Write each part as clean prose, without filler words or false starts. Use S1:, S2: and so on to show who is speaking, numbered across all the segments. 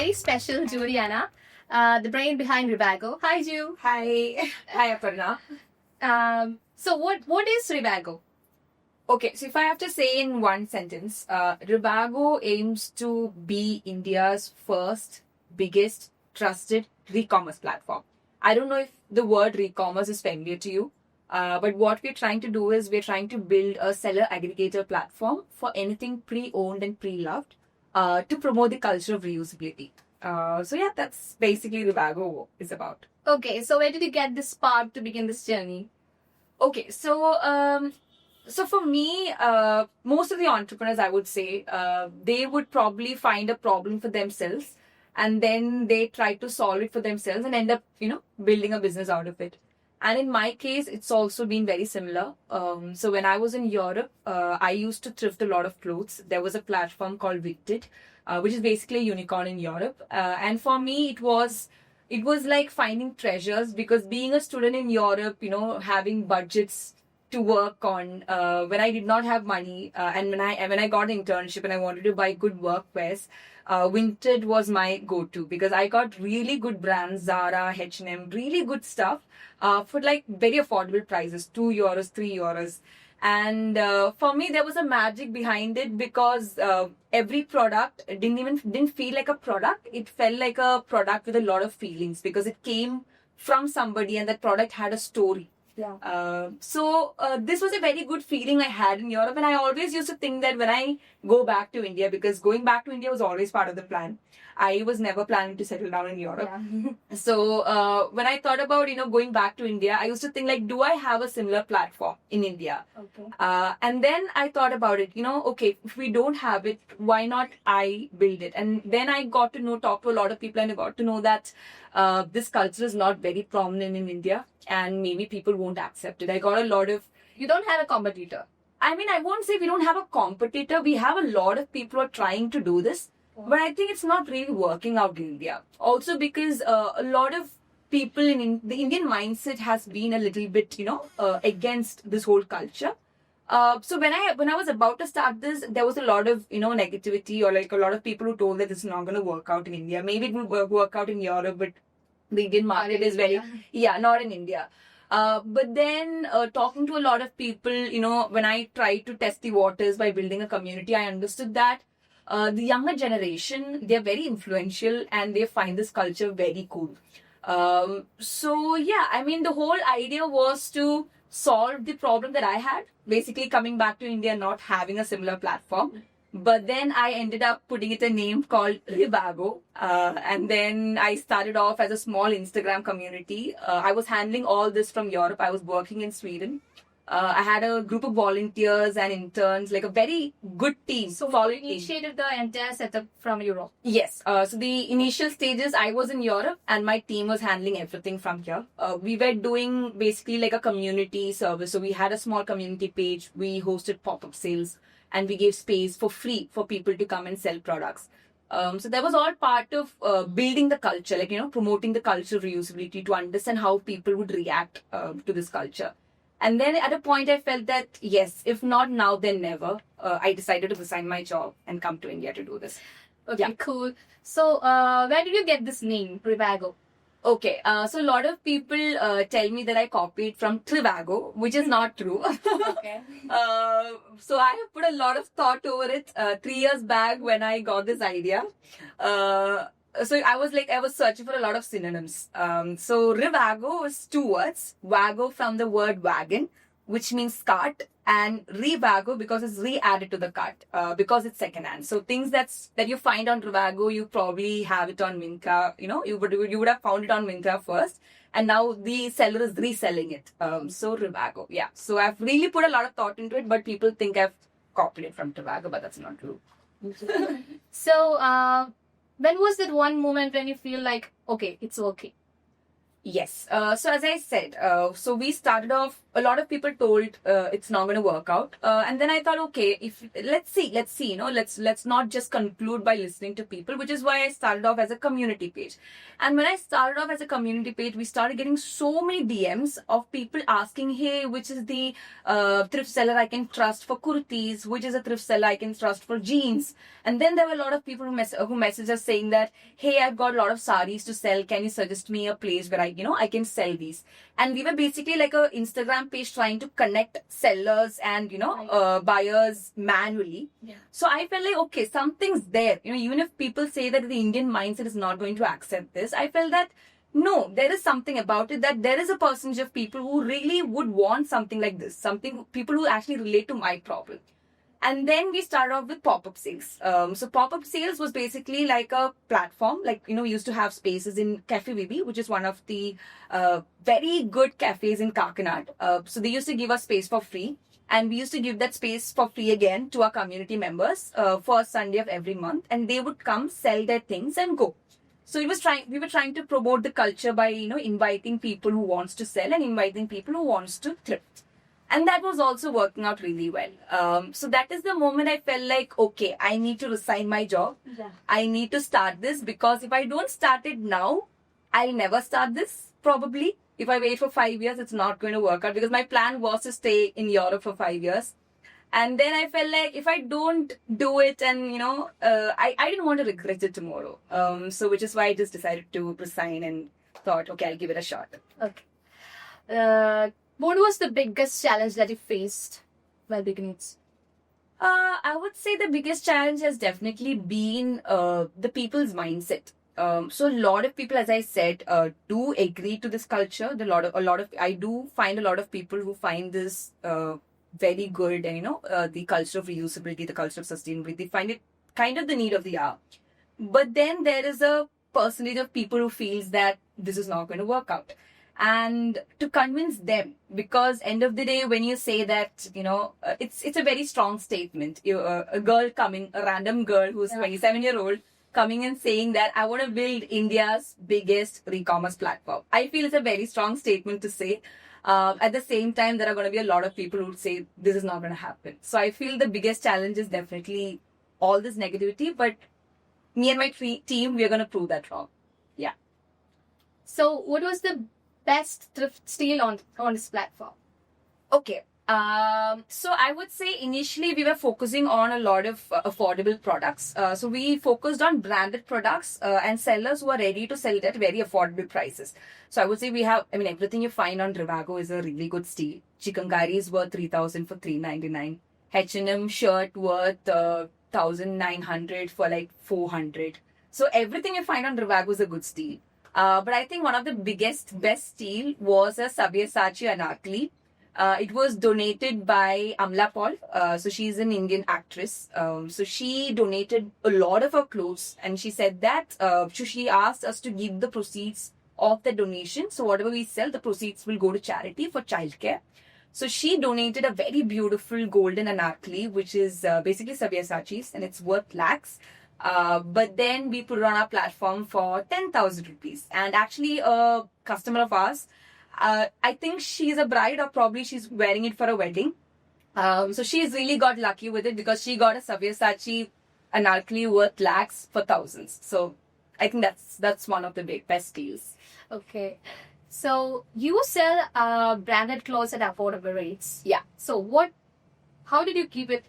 S1: very special Juliana, the brain behind Ribago. Hi, Ju.
S2: Hi. Hi, Aparna.
S1: So what is Ribago?
S2: Okay, so if I have to say in one sentence, Ribago aims to be India's first, biggest, trusted re-commerce platform. I don't know if the word re-commerce is familiar to you, but what we're trying to do is we're trying to build a seller aggregator platform for anything pre-owned and pre-loved to promote the culture of reusability. So yeah, that's basically Ribago is about.
S1: Okay, so where did you get this spark to begin this journey?
S2: Okay, so for me, most of the entrepreneurs, I would say, they would probably find a problem for themselves, and then they try to solve it for themselves and end up, building a business out of it. And in my case, it's also been very similar. So when I was in Europe, I used to thrift a lot of clothes. There was a platform called Vinted, which is basically a unicorn in Europe. And for me, it was like finding treasures, because being a student in Europe, having budgets to work on, when I did not have money, and when I got an internship and I wanted to buy good workwears, Vinted was my go-to, because I got really good brands, Zara, H&M, really good stuff, for like very affordable prices, €2, €3. And for me, there was a magic behind it, because every product didn't feel like a product. It felt like a product with a lot of feelings, because it came from somebody and that product had a story.
S1: Yeah.
S2: So this was a very good feeling I had in Europe, and I always used to think that when I go back to India, because going back to India was always part of the plan. I was never planning to settle down in Europe.
S1: Yeah.
S2: So when I thought about going back to India, I used to think like, do I have a similar platform in India?
S1: Okay.
S2: And then I thought about it. Okay, if we don't have it, why not I build it? And then I got to talk to a lot of people, and I got to know that this culture is not very prominent in India, and maybe people won't accept it. I got a lot of.
S1: You don't have a competitor.
S2: I mean, I won't say we don't have a competitor. We have a lot of people who are trying to do this, but I think it's not really working out in India. Also, because a lot of people in the Indian mindset has been a little bit, against this whole culture. So when I was about to start this, there was a lot of negativity, or like a lot of people who told that this is not going to work out in India. Maybe it will work out in Europe, but the Indian market is very not in India. But then talking to a lot of people, when I tried to test the waters by building a community, I understood that the younger generation, they're very influential and they find this culture very cool. So yeah, I mean, the whole idea was to solve the problem that I had, basically coming back to India, not having a similar platform. But then I ended up putting it a name called Ribago. And then I started off as a small Instagram community. I was handling all this from Europe. I was working in Sweden. I had a group of volunteers and interns, like a very good team.
S1: So
S2: solid
S1: you
S2: team.
S1: initiated the entire setup from Europe.
S2: Yes. So the initial stages, I was in Europe and my team was handling everything from here. We were doing basically like a community service. So we had a small community page. We hosted pop-up sales, and we gave space for free for people to come and sell products. So that was all part of building the culture, like, promoting the culture of reusability, to understand how people would react to this culture. And then at a point, I felt that, yes, if not now, then never. I decided to resign my job and come to India to do this.
S1: Okay,
S2: Yeah.
S1: cool. So where did you get this name, Ribago?
S2: Okay, so a lot of people tell me that I copied from Trivago, which is not true.
S1: Okay.
S2: So I have put a lot of thought over it 3 years back when I got this idea. So I was searching for a lot of synonyms. So Rivago is 2 words. Vago from the word wagon, which means cart, and Rivago because it's re-added to the cart, because it's secondhand. So things that you find on Rivago, you probably have it on Myntra. You would have found it on Myntra first, and now the seller is reselling it. So Rivago, yeah. So I've really put a lot of thought into it, but people think I've copied it from Trivago, but that's not true.
S1: So when was that one moment when you feel like, okay, it's working?
S2: Yes. So as I said, so we started off. A lot of people told it's not going to work out, and then I thought, okay, if let's see, let's not just conclude by listening to people, which is why I started off as a community page. And when I started off as a community page, we started getting so many DMs of people asking, hey, which is the thrift seller I can trust for kurtis? Which is a thrift seller I can trust for jeans? And then there were a lot of people who messaged us saying that, hey, I've got a lot of saris to sell. Can you suggest me a place where I can sell these? And we were basically like a Instagram page trying to connect sellers and, buyers manually.
S1: Yeah.
S2: So I felt like, okay, something's there. Even if people say that the Indian mindset is not going to accept this, I felt that no, there is something about it, that there is a percentage of people who really would want something like this, people who actually relate to my problem. And then we started off with pop-up sales. So pop-up sales was basically like a platform, like, we used to have spaces in Cafe Vivi, which is one of the very good cafes in Kakinad. So they used to give us space for free. And we used to give that space for free again to our community members first Sunday of every month. And they would come, sell their things and go. So we were trying to promote the culture by, inviting people who wants to sell and inviting people who wants to thrift. And that was also working out really well. So that is the moment I felt like, okay, I need to resign my job.
S1: Yeah.
S2: I need to start this, because if I don't start it now, I'll never start this probably. If I wait for 5 years, it's not going to work out, because my plan was to stay in Europe for 5 years. And then I felt like if I don't do it, and I didn't want to regret it tomorrow. So which is why I just decided to resign and thought, okay, I'll give it a shot.
S1: Okay. What was the biggest challenge that you faced while beginning?
S2: I would say the biggest challenge has definitely been the people's mindset. So a lot of people, as I said, do agree to this culture. I do find a lot of people who find this very good, and the culture of reusability, the culture of sustainability, they find it kind of the need of the hour. But then there is a percentage of people who feels that this is not going to work out. And to convince them, because end of the day, when you say that, it's a very strong statement. A random girl who's 27-year-old coming and saying that I want to build India's biggest e-commerce platform. I feel it's a very strong statement to say. At the same time, there are going to be a lot of people who would say this is not going to happen. So I feel the biggest challenge is definitely all this negativity, but me and my team, we're going to prove that wrong. Yeah.
S1: So what was the best thrift steal on this platform?
S2: Okay. So I would say initially we were focusing on a lot of affordable products. So we focused on branded products and sellers who are ready to sell it at very affordable prices. So I would say everything you find on Rivago is a really good steal. Chikankari is worth 3,000 for 399. H&M shirt worth 1,900 for like 400. So everything you find on Rivago is a good steal. But I think one of the best steal was a Sabyasachi Anarkali. It was donated by Amla Paul. So she's an Indian actress. So she donated a lot of her clothes, and she said that she asked us to give the proceeds of the donation. So whatever we sell, the proceeds will go to charity for childcare. So she donated a very beautiful golden Anarkali, which is basically Sabyasachi's, and it's worth lakhs. But then we put it on our platform for 10,000 rupees. And actually a customer of ours, I think she's a bride, or probably she's wearing it for a wedding. So she's really got lucky with it, because she got a Sabyasachi Anarkali worth lakhs for thousands. So I think that's one of the best deals.
S1: Okay. So you sell branded clothes at affordable rates.
S2: Yeah.
S1: So how did you keep it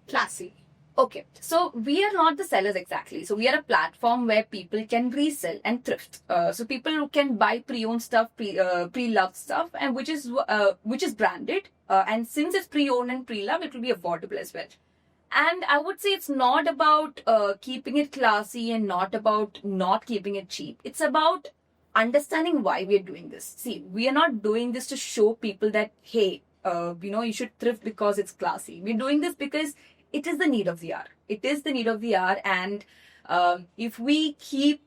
S1: classy?
S2: Okay, so we are not the sellers exactly. So we are a platform where people can resell and thrift. So people who can buy pre-owned stuff, pre-loved stuff, and which is branded. And since it's pre-owned and pre-loved, it will be affordable as well. And I would say it's not about keeping it classy and not about not keeping it cheap. It's about understanding why we are doing this. See, we are not doing this to show people that, hey, you should thrift because it's classy. We're doing this because it is the need of the hour. It is the need of the hour. And if we keep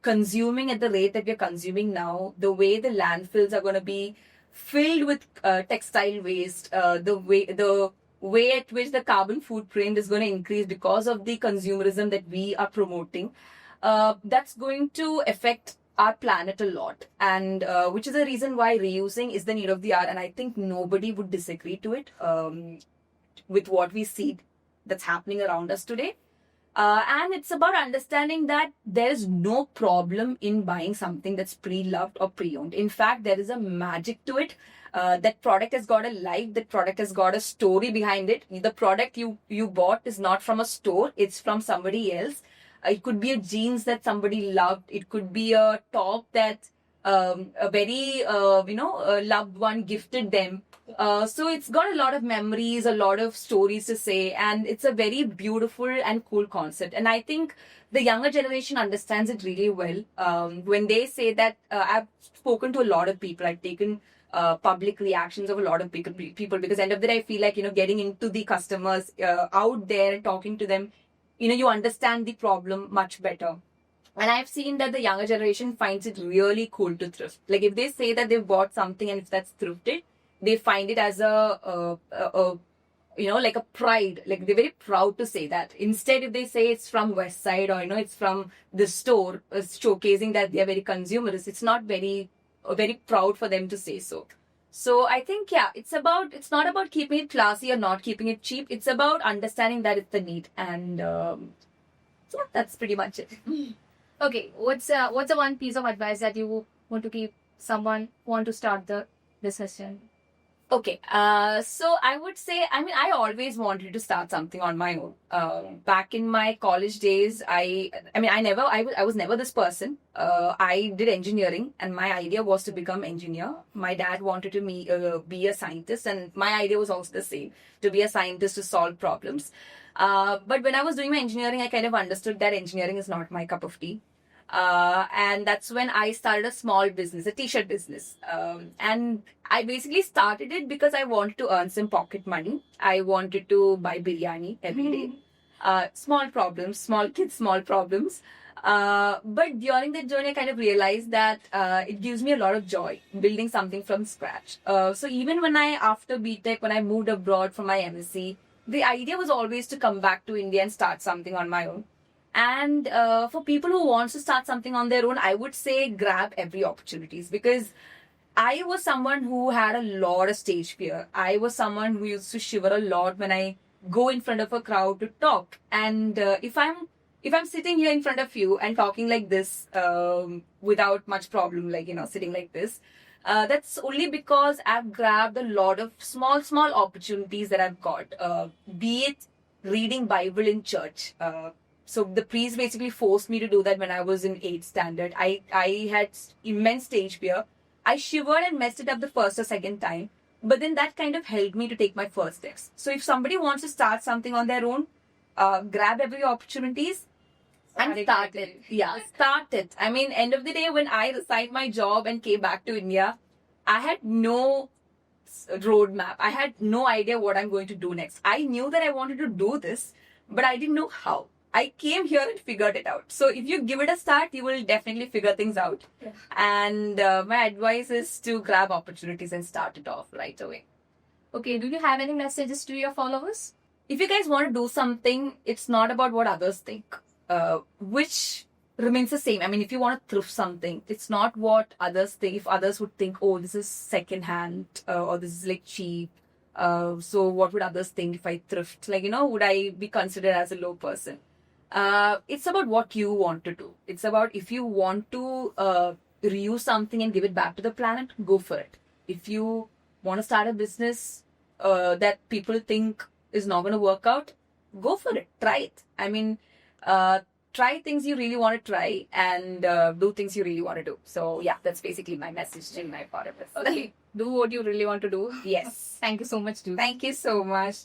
S2: consuming at the rate that we're consuming now, the way the landfills are going to be filled with textile waste, the way at which the carbon footprint is going to increase because of the consumerism that we are promoting, that's going to affect our planet a lot, and which is the reason why reusing is the need of the hour. And I think nobody would disagree to it with what we see that's happening around us today. And it's about understanding that there's no problem in buying something that's pre-loved or pre-owned. In fact, there is a magic to it. That product has got a life. That product has got a story behind it. The product you bought is not from a store. It's from somebody else. It could be a jeans that somebody loved. It could be a top that a very loved one gifted them. So it's got a lot of memories, a lot of stories to say, and it's a very beautiful and cool concept. And I think the younger generation understands it really well. When they say that, I've spoken to a lot of people. I've taken public reactions of a lot of people because end of the day, I feel like, getting into the customers out there and talking to them, you understand the problem much better. And I've seen that the younger generation finds it really cool to thrift. Like if they say that they've bought something and if that's thrifted, they find it as like a pride. Like they're very proud to say that. Instead, if they say it's from West Side or, it's from the store, showcasing that they're very consumerist, it's not very proud for them to say so. So I think, it's not about keeping it classy or not keeping it cheap. It's about understanding that it's the need. And that's pretty much it.
S1: Okay, what's the one piece of advice that you want to give someone want to start the business in?
S2: Okay, so I would say, I always wanted to start something on my own. Back in my college days, I was never this person. I did engineering, and my idea was to become engineer. My dad wanted to be a scientist, and my idea was also the same, to be a scientist to solve problems. But when I was doing my engineering, I kind of understood that engineering is not my cup of tea. And that's when I started a small business, a t-shirt business. And I basically started it because I wanted to earn some pocket money. I wanted to buy biryani every day. Small problems, small kids, small problems. But during that journey, I kind of realized that it gives me a lot of joy building something from scratch. So even after BTech, when I moved abroad for my MSc, the idea was always to come back to India and start something on my own. And for people who want to start something on their own, I would say grab every opportunities, because I was someone who had a lot of stage fear. I was someone who used to shiver a lot when I go in front of a crowd to talk. And if I'm sitting here in front of you and talking like this without much problem, like, sitting like this, that's only because I've grabbed a lot of small opportunities that I've got, be it reading Bible in church. So the priest basically forced me to do that when I was in 8th standard. I had immense stage fear. I shivered and messed it up the first or second time. But then that kind of helped me to take my first steps. So if somebody wants to start something on their own, grab every opportunities and start it. Yeah, start it. End of the day, when I resigned my job and came back to India, I had no roadmap. I had no idea what I'm going to do next. I knew that I wanted to do this, but I didn't know how. I came here and figured it out. So if you give it a start, you will definitely figure things out. Yeah. And my advice is to grab opportunities and start it off right away.
S1: Okay, do you have any messages to your followers?
S2: If you guys want to do something, it's not about what others think, which remains the same. If you want to thrift something, it's not what others think. If others would think, oh, this is second hand or this is like cheap. So what would others think if I thrift? Would I be considered as a low person? It's about what you want to do. It's about if you want to reuse something and give it back to the planet, go for it. If you want to start a business that people think is not going to work out, go for it. Try it. Try things you really want to try and do things you really want to do. So yeah, that's basically my message in my part of this.
S1: Okay, do what you really want to do.
S2: Yes.
S1: Thank you so much, dude.
S2: Thank you so much.